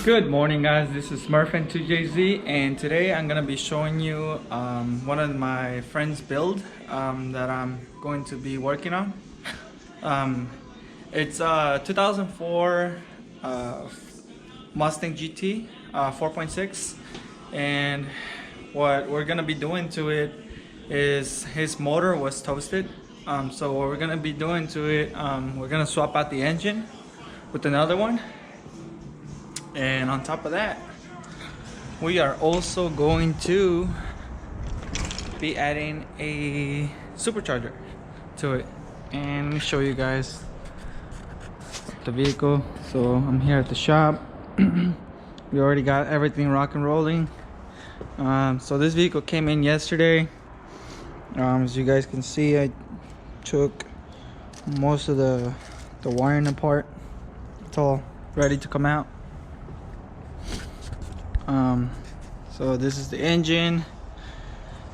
Good morning guys, this is Smurfin2jz and today I'm gonna be showing you one of my friends' build that I'm going to be working on. It's a 2004 Mustang GT 4.6, and what we're gonna be doing to it is his motor was toasted. So what we're gonna be doing to it, we're gonna swap out the engine with another one. And on top of that, we are also going to be adding a supercharger to it. And let me show you guys the vehicle. So I'm here at the shop. We already got everything rock and rolling. So this vehicle came in yesterday. As you guys can see, I took most of the wiring apart. It's all ready to come out. So this is the engine.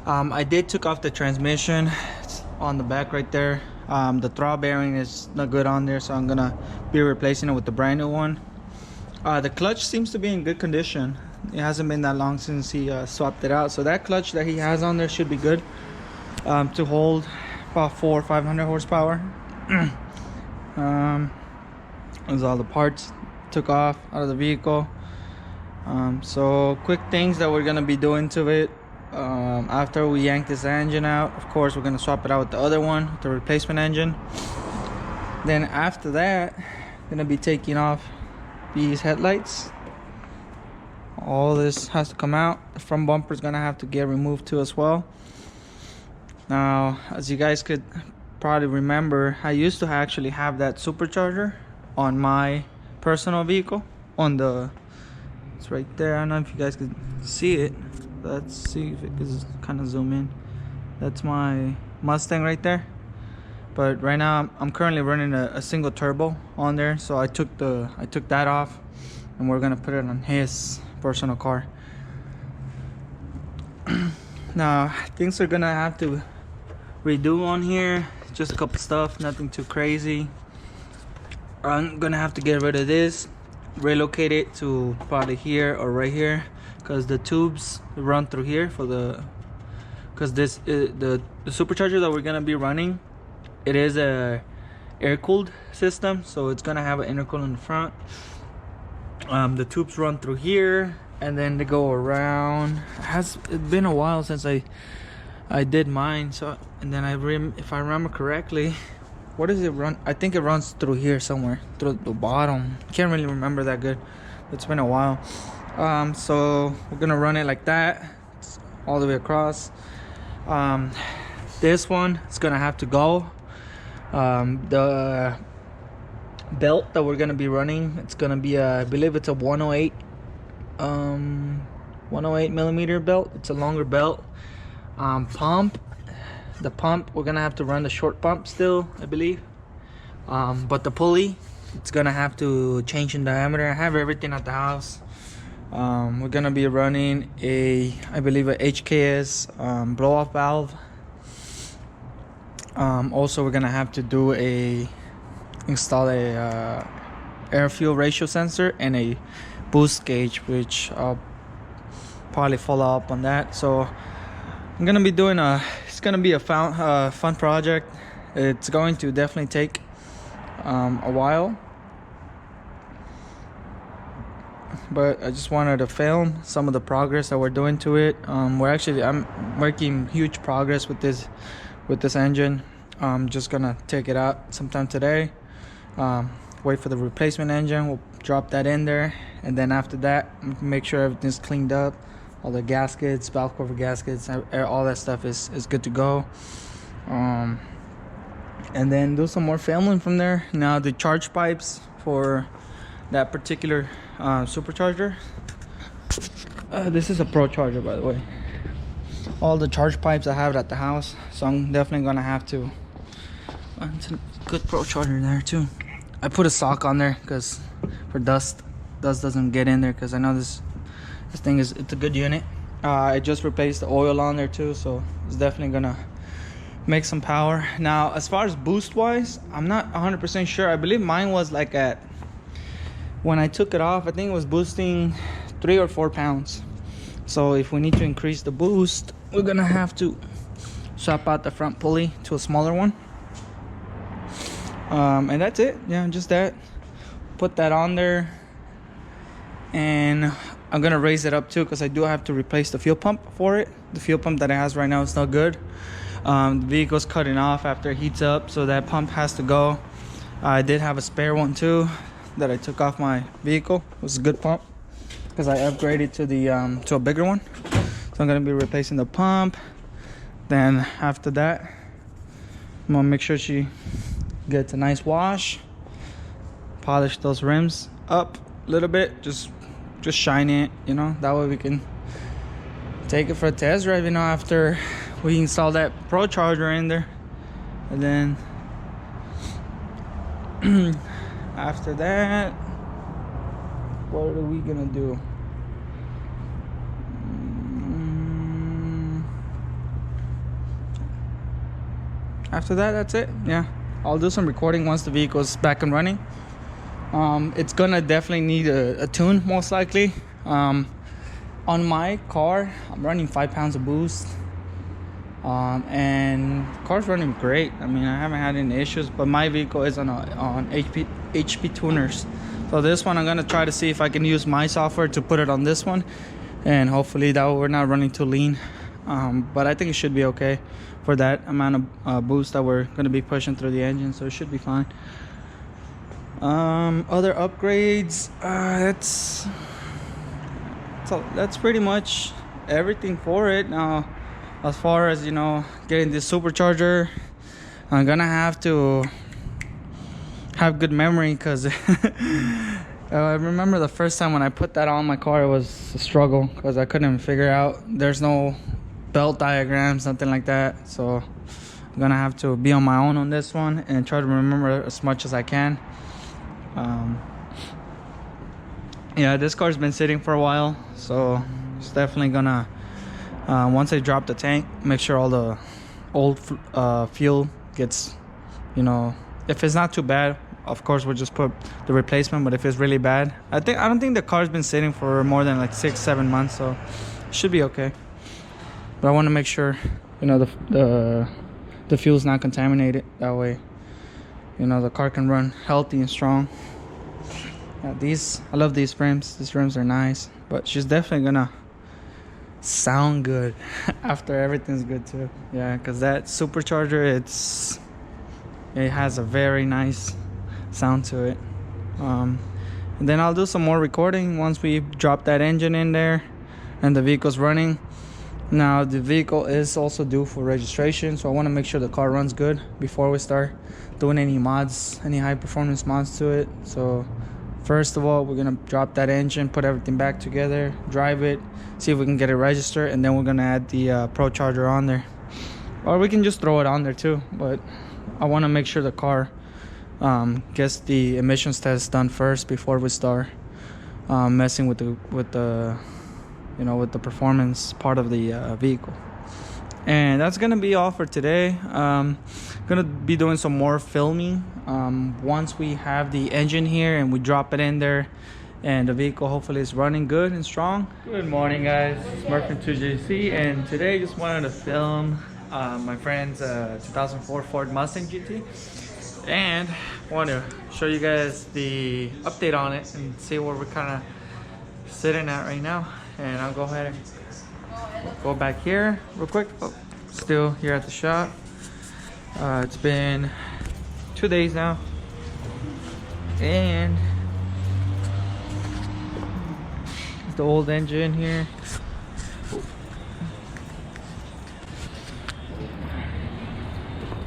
I did took off the transmission. It's on the back right there. The throttle bearing is not good on there, so I'm gonna be replacing it with the brand new one. The clutch seems to be in good condition. It hasn't been that long since he swapped it out, so that clutch that he has on there should be good to hold about 400 or 500 horsepower. There's all the parts took off out of the vehicle. So quick things that we're gonna be doing to it. After we yank this engine out, of course we're gonna swap it out with the other one, the replacement engine. Then after that, gonna be taking off these headlights. All this has to come out. The front bumper is gonna have to get removed too as well. Now, as you guys could probably remember, I used to actually have that supercharger on my personal vehicle. It's right there. I don't know if you guys could see it. Let's see if it can kind of zoom in. That's my Mustang right there. But right now I'm currently running a single turbo on there, so I took that off, and we're gonna put it on his personal car. Now things are gonna have to redo on here. Just a couple stuff, nothing too crazy. I'm gonna have to get rid of this, relocate it to probably here or right here, because the tubes run through here for the supercharger that we're gonna be running, it is a air-cooled system, so it's gonna have an intercooler in the front. The tubes run through here and then they go around. It's been a while since I did mine, so, and then if I remember correctly, what does it run? I think it runs through here somewhere, through the bottom. Can't really remember that good. It's been a while. So we're gonna run it like that, it's all the way across. This one is gonna have to go. The belt that we're gonna be running, it's gonna be I believe it's a 108 millimeter belt. It's a longer belt. The pump, we're gonna have to run the short pump still, I believe. But the pulley, it's gonna have to change in diameter. I have everything at the house. We're gonna be running I believe a HKS blow off valve. Also we're gonna have to install a air fuel ratio sensor and a boost gauge, which I'll probably follow up on that. So I'm gonna be doing it's gonna be a fun project. It's going to definitely take a while, but I just wanted to film some of the progress that we're doing to it. I'm making huge progress with this engine. I'm just gonna take it out sometime today, wait for the replacement engine. We'll drop that in there, and then after that make sure everything's cleaned up. All the gaskets, valve cover gaskets, all that stuff is good to go. And then do some more filming from there. Now the charge pipes for that particular supercharger. This is a Procharged, by the way. All the charge pipes I have at the house, so I'm definitely gonna have to. It's a good Procharged there too. I put a sock on there because for dust doesn't get in there, because I know this thing it's a good unit. I just replaced the oil on there too, so it's definitely gonna make some power. Now as far as boost wise, I'm not 100% sure. I believe mine was like at, when I took it off, I think it was boosting 3 or 4 pounds. So if we need to increase the boost, we're gonna have to swap out the front pulley to a smaller one. And that's it. Yeah, just that. Put that on there, and I'm gonna raise it up too, because I do have to replace the fuel pump for it. The fuel pump that it has right now is not good. The vehicle's cutting off after it heats up, so that pump has to go. I did have a spare one too that I took off my vehicle. It was a good pump because I upgraded to the to a bigger one. So I'm gonna be replacing the pump. Then after that, I'm gonna make sure she gets a nice wash, polish those rims up a little bit, just shine it, you know, that way we can take it for a test drive, you know, after we install that Procharger in there. And then after that, what are we gonna do? After that, that's it. Yeah, I'll do some recording once the vehicle's back and running. It's gonna definitely need a tune, most likely. On my car, I'm running 5 pounds of boost, and the car's running great. I mean, I haven't had any issues, but my vehicle is on HP tuners. So this one, I'm gonna try to see if I can use my software to put it on this one, and hopefully that we're not running too lean. But I think it should be okay for that amount of boost that we're gonna be pushing through the engine, so it should be fine. Other upgrades, that's pretty much everything for it. Now as far as, you know, getting this supercharger, I'm gonna have to have good memory, because I remember the first time when I put that on my car, it was a struggle because I couldn't figure out, there's no belt diagrams, nothing like that. So I'm gonna have to be on my own on this one and try to remember as much as I can. Yeah, this car's been sitting for a while, so it's definitely gonna, once I drop the tank, make sure all the old fuel gets, you know, if it's not too bad, of course we'll just put the replacement. But if it's really bad, I don't think the car's been sitting for more than like 6-7 months, so it should be okay. But I want to make sure, you know, the fuel's not contaminated. That way, you know, the car can run healthy and strong. Yeah, I love these rims. These rims are nice, but she's definitely gonna sound good after everything's good too. Yeah, because that supercharger, it has a very nice sound to it. And then I'll do some more recording once we drop that engine in there and the vehicle's running. Now the vehicle is also due for registration, so I want to make sure the car runs good before we start doing any mods, any high performance mods to it. So first of all, we're gonna drop that engine, put everything back together, drive it, see if we can get it registered, and then we're gonna add the Procharger on there. Or we can just throw it on there too, but I want to make sure the car gets the emissions test done first before we start messing with the you know, with the performance part of the vehicle. And that's gonna be all for today. Gonna be doing some more filming once we have the engine here and we drop it in there and the vehicle hopefully is running good and strong. Good morning, guys. It's Mark from 2JC, and today I just wanted to film my friend's 2004 Ford Mustang GT, and want to show you guys the update on it and see where we're kind of sitting at right now. And I'll go ahead and go back here real quick. Oh, still here at the shop. It's been 2 days now, and the old engine here.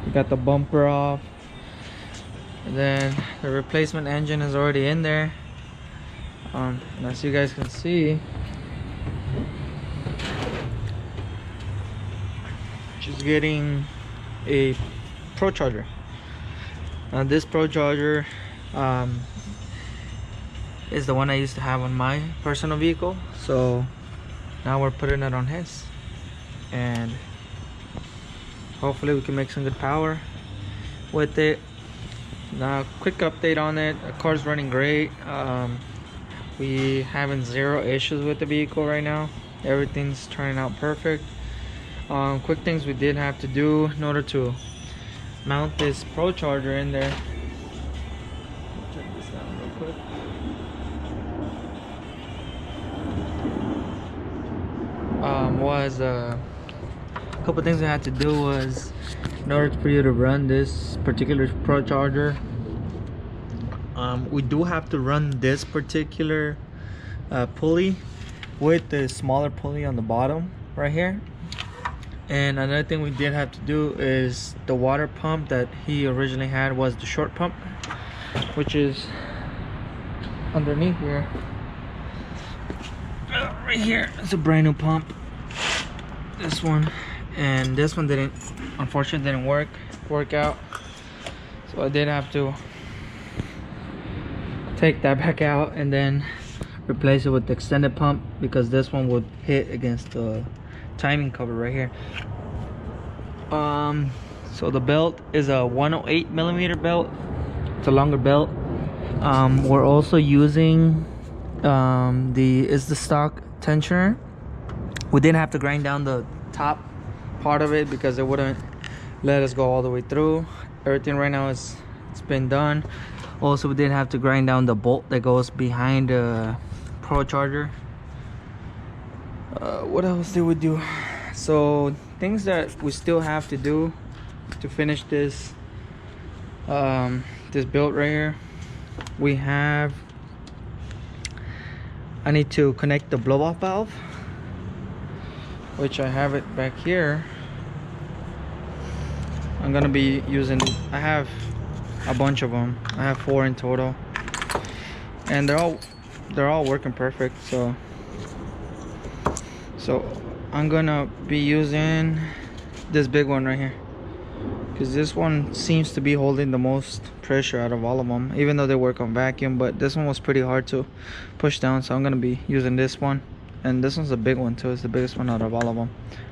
We got the bumper off, and then the replacement engine is already in there. And as you guys can see, she's getting a Procharger. This Procharger is the one I used to have on my personal vehicle, so now we're putting it on his. And Hopefully we can make some good power with it. Now, quick update on it. The car's running great. We having zero issues with the vehicle right now. Everything's turning out perfect. Quick things we did have to do in order to mount this Procharger in there. Check this down real quick. A couple things we had to do was, in order for you to run this particular Procharger, we do have to run this particular pulley with the smaller pulley on the bottom right here. And another thing we did have to do is the water pump that he originally had was the short pump, which is underneath here. Right here, it's a brand new pump. This one, and this one didn't, unfortunately, didn't work out. So I did have to take that back out and then replace it with the extended pump, because this one would hit against the timing cover right here. So the belt is a 108 millimeter belt. It's a longer belt. We're also using the stock tensioner. We didn't have to grind down the top part of it because it wouldn't let us go all the way through. Everything right now it's been done. Also, we didn't have to grind down the bolt that goes behind the Procharger. What else did we do? So things that we still have to do to finish this this build right here. I need to connect the blow off valve, which I have it back here. I'm gonna be using, I have a bunch of them. I have 4 in total, and they're all working perfect. So I'm gonna be using this big one right here, because this one seems to be holding the most pressure out of all of them, even though they work on vacuum. But this one was pretty hard to push down, so I'm gonna be using this one. And this one's a big one too. It's the biggest one out of all of them.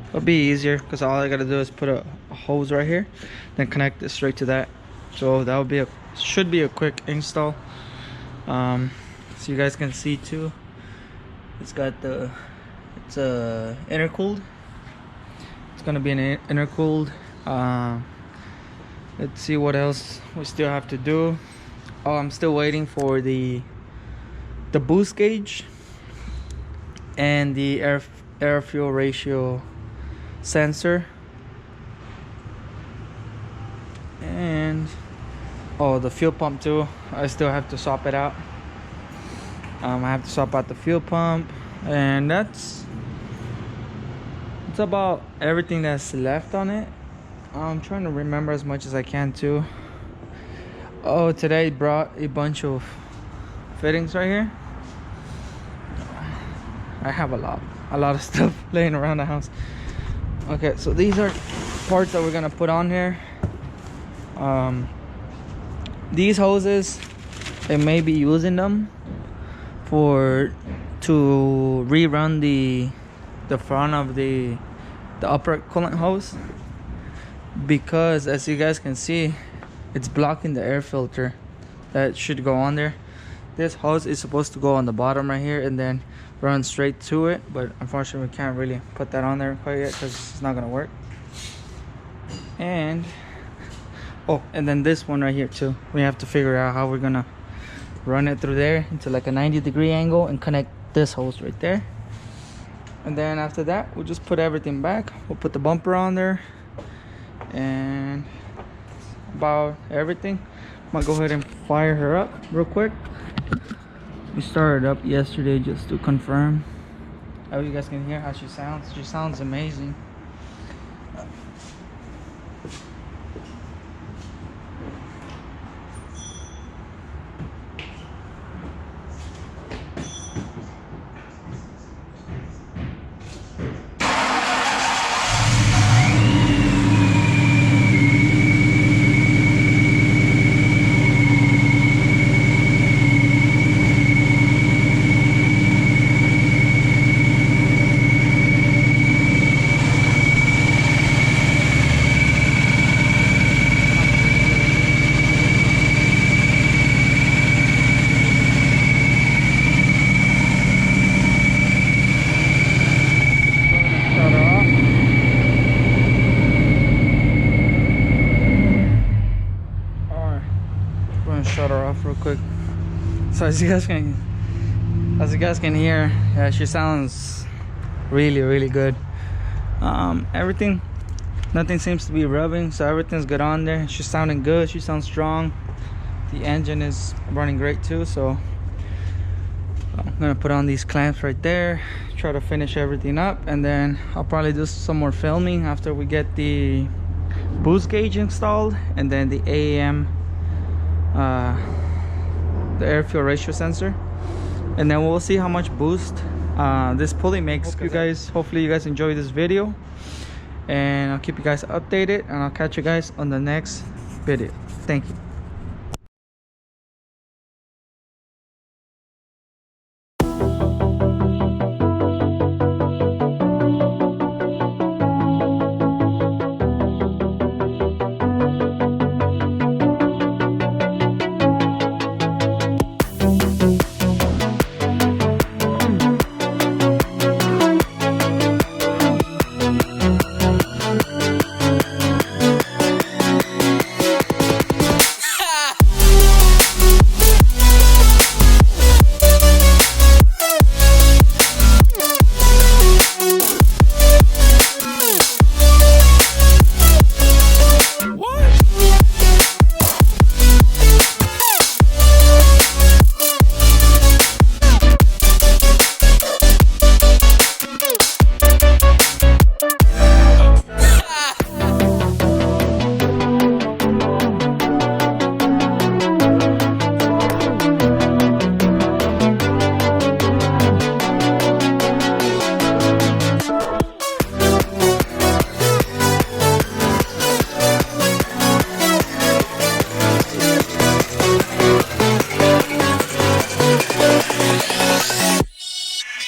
It'll be easier because all I gotta do is put a hose right here, then connect it straight to that. So that would be should be a quick install. So you guys can see too, it's intercooled. It's gonna be an intercooled. Let's see what else we still have to do. Oh, I'm still waiting for the boost gauge and the air fuel ratio sensor, and the fuel pump too. I still have to swap it out. I have to swap out the fuel pump, and it's about everything that's left on it. I'm trying to remember as much as I can too. Oh, today brought a bunch of fittings right here. I have a lot of stuff laying around the house. Okay, so these are parts that we're gonna put on here. These hoses, I may be using them to rerun the front of the upper coolant hose, because as you guys can see, it's blocking the air filter that should go on there. This hose is supposed to go on the bottom right here and then run straight to it, but unfortunately we can't really put that on there quite yet because it's not gonna work. And then this one right here too, we have to figure out how we're gonna run it through there into like a 90-degree angle and connect this hose right there. And then after that, we'll just put everything back. We'll put the bumper on there, and about everything. I'm gonna go ahead and fire her up real quick. We started up yesterday just to confirm. Oh, you guys can hear how she sounds. She sounds amazing. start her off real quick. So as you guys can hear, yeah, she sounds really good. Everything, nothing seems to be rubbing, so everything's good on there. She's sounding good, she sounds strong. The engine is running great too, so I'm gonna put on these clamps right there, try to finish everything up, and then I'll probably do some more filming after we get the boost gauge installed, and then the AEM, the air fuel ratio sensor, and then we'll see how much boost this pulley makes. Hopefully you guys enjoy this video, and I'll keep you guys updated, and I'll catch you guys on the next video. Thank you.